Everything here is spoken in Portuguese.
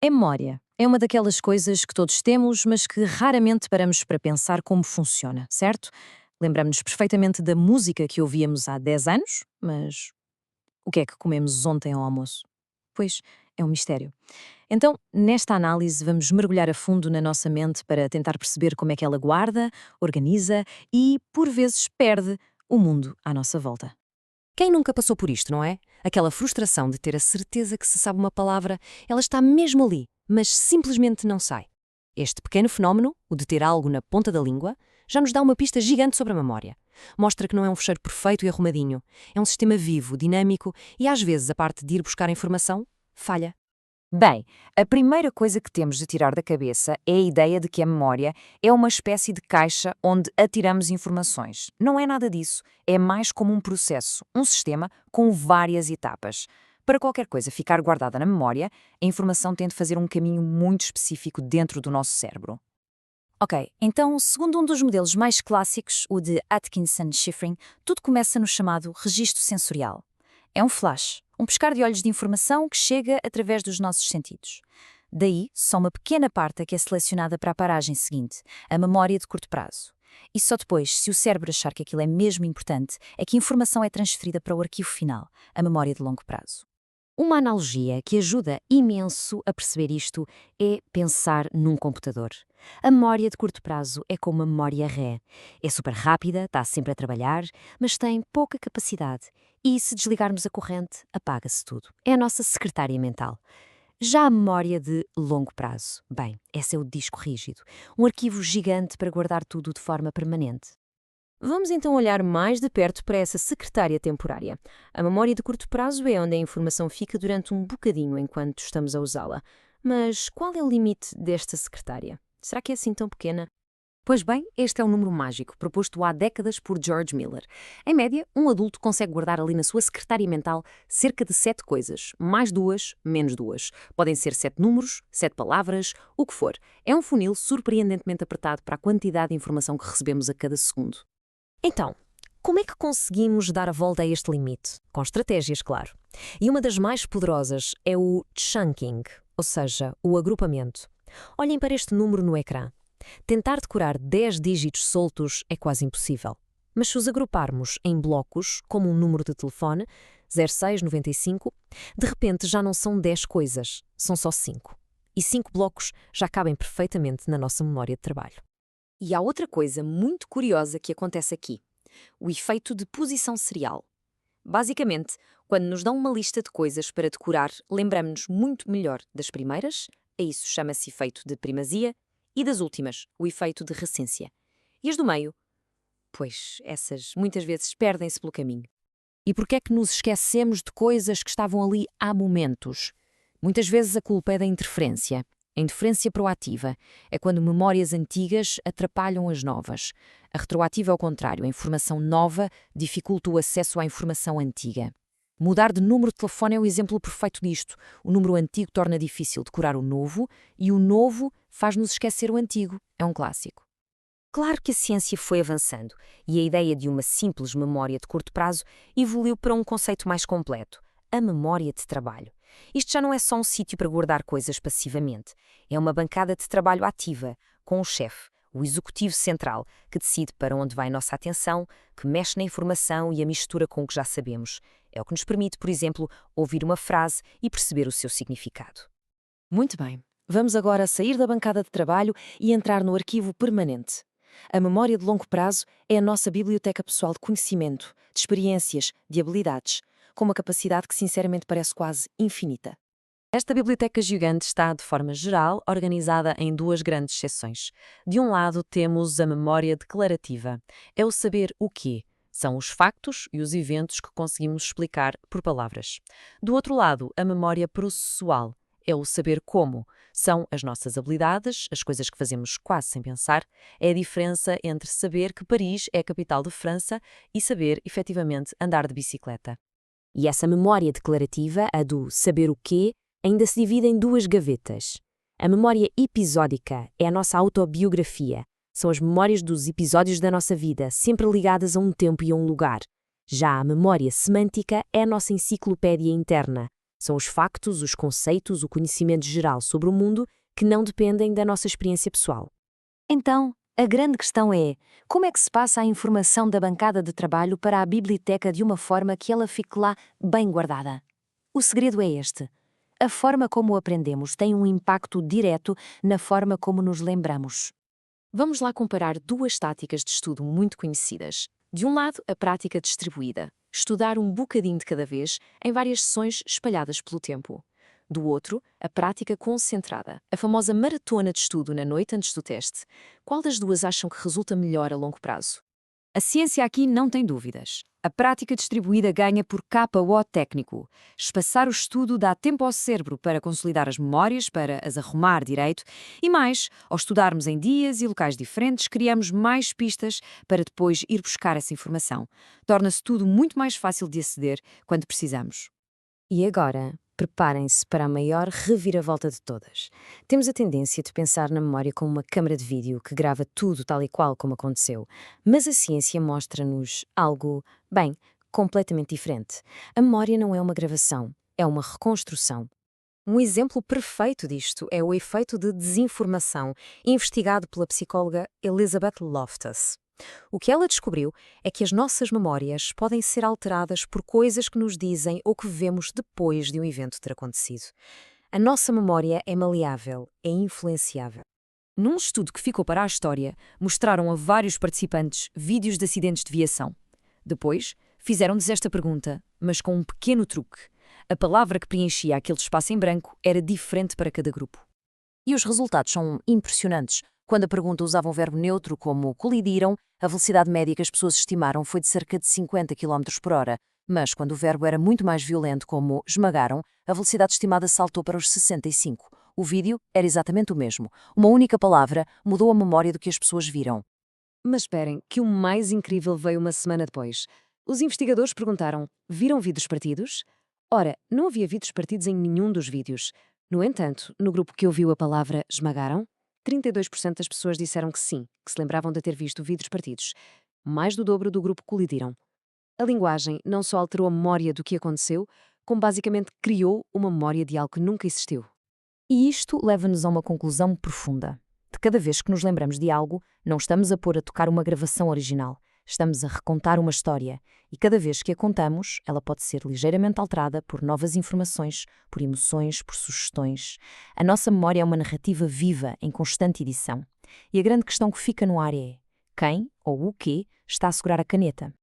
A memória é uma daquelas coisas que todos temos, mas que raramente paramos para pensar como funciona, certo? Lembramos-nos perfeitamente da música que ouvíamos há 10 anos, mas o que é que comemos ontem ao almoço? Pois, é um mistério. Então, nesta análise, vamos mergulhar a fundo na nossa mente para tentar perceber como é que ela guarda, organiza e, por vezes, perde o mundo à nossa volta. Quem nunca passou por isto, não é? Aquela frustração de ter a certeza que se sabe uma palavra, ela está mesmo ali, mas simplesmente não sai. Este pequeno fenómeno, o de ter algo na ponta da língua, já nos dá uma pista gigante sobre a memória. Mostra que não é um fecheiro perfeito e arrumadinho. É um sistema vivo, dinâmico e às vezes a parte de ir buscar a informação falha. Bem, a primeira coisa que temos de tirar da cabeça é a ideia de que a memória é uma espécie de caixa onde atiramos informações. Não é nada disso, é mais como um processo, um sistema com várias etapas. Para qualquer coisa ficar guardada na memória, a informação tem de fazer um caminho muito específico dentro do nosso cérebro. Ok, então, segundo um dos modelos mais clássicos, o de Atkinson-Shiffrin, tudo começa no chamado registro sensorial. É um flash, um piscar de olhos de informação que chega através dos nossos sentidos. Daí, só uma pequena parte é que é selecionada para a paragem seguinte, a memória de curto prazo. E só depois, se o cérebro achar que aquilo é mesmo importante, é que a informação é transferida para o arquivo final, a memória de longo prazo. Uma analogia que ajuda imenso a perceber isto é pensar num computador. A memória de curto prazo é como uma memória ré. É super rápida, está sempre a trabalhar, mas tem pouca capacidade. E se desligarmos a corrente, apaga-se tudo. É a nossa secretária mental. Já a memória de longo prazo, bem, esse é o disco rígido. Um arquivo gigante para guardar tudo de forma permanente. Vamos então olhar mais de perto para essa secretária temporária. A memória de curto prazo é onde a informação fica durante um bocadinho enquanto estamos a usá-la. Mas qual é o limite desta secretária? Será que é assim tão pequena? Pois bem, este é o número mágico, proposto há décadas por George Miller. Em média, um adulto consegue guardar ali na sua secretária mental cerca de 7 coisas, mais 2, menos 2. Podem ser 7 números, 7 palavras, o que for. É um funil surpreendentemente apertado para a quantidade de informação que recebemos a cada segundo. Então, como é que conseguimos dar a volta a este limite? Com estratégias, claro. E uma das mais poderosas é o chunking, ou seja, o agrupamento. Olhem para este número no ecrã. Tentar decorar 10 dígitos soltos é quase impossível. Mas se os agruparmos em blocos, como um número de telefone, 0695, de repente já não são 10 coisas, são só 5. E 5 blocos já cabem perfeitamente na nossa memória de trabalho. E há outra coisa muito curiosa que acontece aqui: o efeito de posição serial. Basicamente, quando nos dão uma lista de coisas para decorar, lembramos-nos muito melhor das primeiras, a isso chama-se efeito de primazia, e das últimas, o efeito de recência. E as do meio? Pois, essas muitas vezes perdem-se pelo caminho. E por que é que nos esquecemos de coisas que estavam ali há momentos? Muitas vezes a culpa é da interferência. A interferência proativa é quando memórias antigas atrapalham as novas. A retroativa é o contrário, a informação nova dificulta o acesso à informação antiga. Mudar de número de telefone é o exemplo perfeito disto. O número antigo torna difícil decorar o novo e o novo faz-nos esquecer o antigo. É um clássico. Claro que a ciência foi avançando e a ideia de uma simples memória de curto prazo evoluiu para um conceito mais completo, a memória de trabalho. Isto já não é só um sítio para guardar coisas passivamente. É uma bancada de trabalho ativa, com o chefe, o executivo central, que decide para onde vai a nossa atenção, que mexe na informação e a mistura com o que já sabemos. É o que nos permite, por exemplo, ouvir uma frase e perceber o seu significado. Muito bem. Vamos agora sair da bancada de trabalho e entrar no arquivo permanente. A memória de longo prazo é a nossa biblioteca pessoal de conhecimento, de experiências, de habilidades, com uma capacidade que sinceramente parece quase infinita. Esta biblioteca gigante está, de forma geral, organizada em duas grandes seções. De um lado temos a memória declarativa. É o saber o quê. São os factos e os eventos que conseguimos explicar por palavras. Do outro lado, a memória processual. É o saber como. São as nossas habilidades, as coisas que fazemos quase sem pensar. É a diferença entre saber que Paris é a capital de França e saber, efetivamente, andar de bicicleta. E essa memória declarativa, a do saber o quê, ainda se divide em duas gavetas. A memória episódica é a nossa autobiografia. São as memórias dos episódios da nossa vida, sempre ligadas a um tempo e a um lugar. Já a memória semântica é a nossa enciclopédia interna. São os factos, os conceitos, o conhecimento geral sobre o mundo que não dependem da nossa experiência pessoal. Então, a grande questão é, como é que se passa a informação da bancada de trabalho para a biblioteca de uma forma que ela fique lá bem guardada? O segredo é este. A forma como aprendemos tem um impacto direto na forma como nos lembramos. Vamos lá comparar duas táticas de estudo muito conhecidas. De um lado, a prática distribuída, estudar um bocadinho de cada vez em várias sessões espalhadas pelo tempo. Do outro, a prática concentrada, a famosa maratona de estudo na noite antes do teste. Qual das duas acham que resulta melhor a longo prazo? A ciência aqui não tem dúvidas. A prática distribuída ganha por KO técnico. Espaçar o estudo dá tempo ao cérebro para consolidar as memórias, para as arrumar direito. E mais, ao estudarmos em dias e locais diferentes, criamos mais pistas para depois ir buscar essa informação. Torna-se tudo muito mais fácil de aceder quando precisamos. E agora, preparem-se para a maior reviravolta de todas. Temos a tendência de pensar na memória como uma câmara de vídeo que grava tudo tal e qual como aconteceu. Mas a ciência mostra-nos algo, bem, completamente diferente. A memória não é uma gravação, é uma reconstrução. Um exemplo perfeito disto é o efeito de desinformação, investigado pela psicóloga Elizabeth Loftus. O que ela descobriu é que as nossas memórias podem ser alteradas por coisas que nos dizem ou que vemos depois de um evento ter acontecido. A nossa memória é maleável, é influenciável. Num estudo que ficou para a história, mostraram a vários participantes vídeos de acidentes de viação. Depois, fizeram-lhes esta pergunta, mas com um pequeno truque. A palavra que preenchia aquele espaço em branco era diferente para cada grupo. E os resultados são impressionantes. Quando a pergunta usava um verbo neutro como colidiram, a velocidade média que as pessoas estimaram foi de cerca de 50 km por hora, mas quando o verbo era muito mais violento como esmagaram, a velocidade estimada saltou para os 65. O vídeo era exatamente o mesmo. Uma única palavra mudou a memória do que as pessoas viram. Mas esperem, que o mais incrível veio uma semana depois. Os investigadores perguntaram: viram vídeos partidos? Ora, não havia vídeos partidos em nenhum dos vídeos. No entanto, no grupo que ouviu a palavra esmagaram, 32% das pessoas disseram que sim, que se lembravam de ter visto vídeos partidos. Mais do dobro do grupo colidiram. A linguagem não só alterou a memória do que aconteceu, como basicamente criou uma memória de algo que nunca existiu. E isto leva-nos a uma conclusão profunda. De cada vez que nos lembramos de algo, não estamos a pôr a tocar uma gravação original. Estamos a recontar uma história. E cada vez que a contamos, ela pode ser ligeiramente alterada por novas informações, por emoções, por sugestões. A nossa memória é uma narrativa viva, em constante edição. E a grande questão que fica no ar é: quem ou o quê está a segurar a caneta?